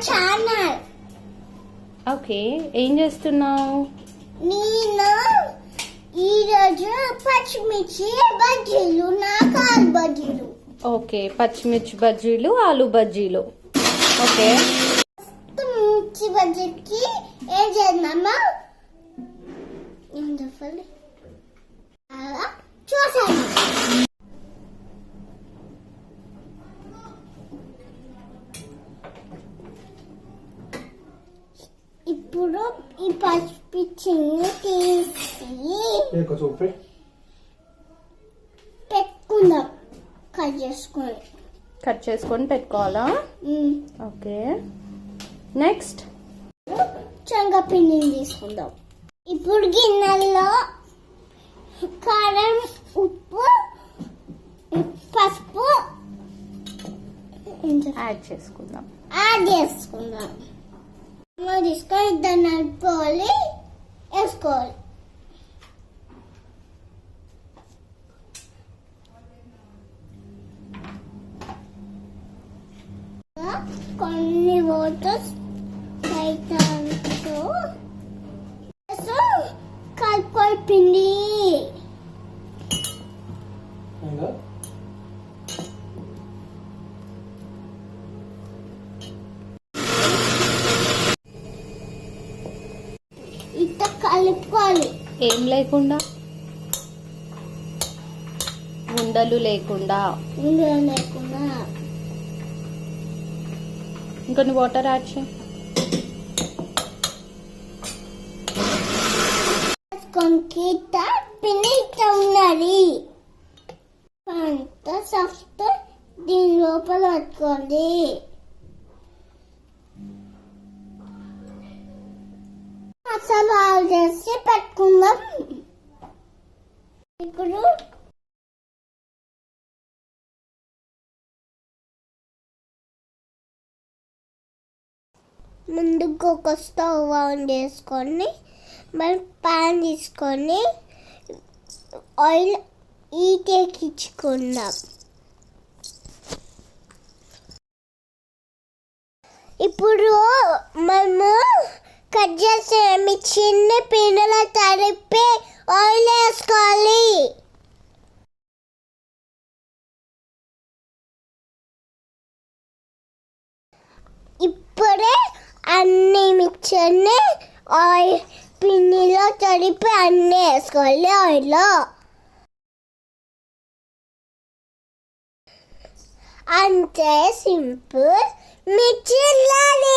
Channel. Okay, ఏం చేస్తున్నావు? నేను ఈరోజు పచ్చిమిర్చి బజ్జీలు, నాకు ఆలు బజ్జీలు. ఓకే, పచ్చిమిర్చి బజ్జీలు, ఆలు బజ్జీలు. ఓకే, మిర్చి బజ్జీకి ఏం చేద్దామా చూసాను. ఇప్పుడు ఈ పచ్చిమిర్చిని తీసి పెట్టుకుందాం. కట్ చేసుకొని పెట్టుకోవాలా? ఓకే, నెక్స్ట్ శనగపిండిని తీసుకుందాం. ఇప్పుడు గిన్నెలో కారం, ఉప్పు, పసుపు యాడ్ చేసుకుందాం. తీసుకొని దాన్ని నలుపుకోవాలి, వేసుకోవాలి. కొన్ని వాటర్స్ కలుపుకోవాలి పిండి. ఇట్లా కలుపుకోవాలి, ఏం లేకుండా, ఉండలు లేకుండా. ఇంకొన్ని వాటర్ యాడ్ చేయి. పిండి ఇట్లా ఉన్నది, అంత సాఫ్ట్. దీని లోపల పట్టుకోండి. మసాలా చేసి పెట్టుకుందాం. ఇప్పుడు ముందుకు ఒక స్టవ్ ఆన్ చేసుకొని మరి పాన్ తీసుకొని ఆయిల్ ఎక్కించుకుందాం. ఇప్పుడు మనము కట్ చేసే మిర్చిని పిండిలో తడిపి ఆయిల్ వేసుకోవాలి. ఇప్పుడే అన్ని మిర్చిని ఆయిల్ పిండిలో తడిపి అన్నీ వేసుకోవాలి ఆయిల్లో. అంతే, సింపుల్ మిర్చి రెడీ.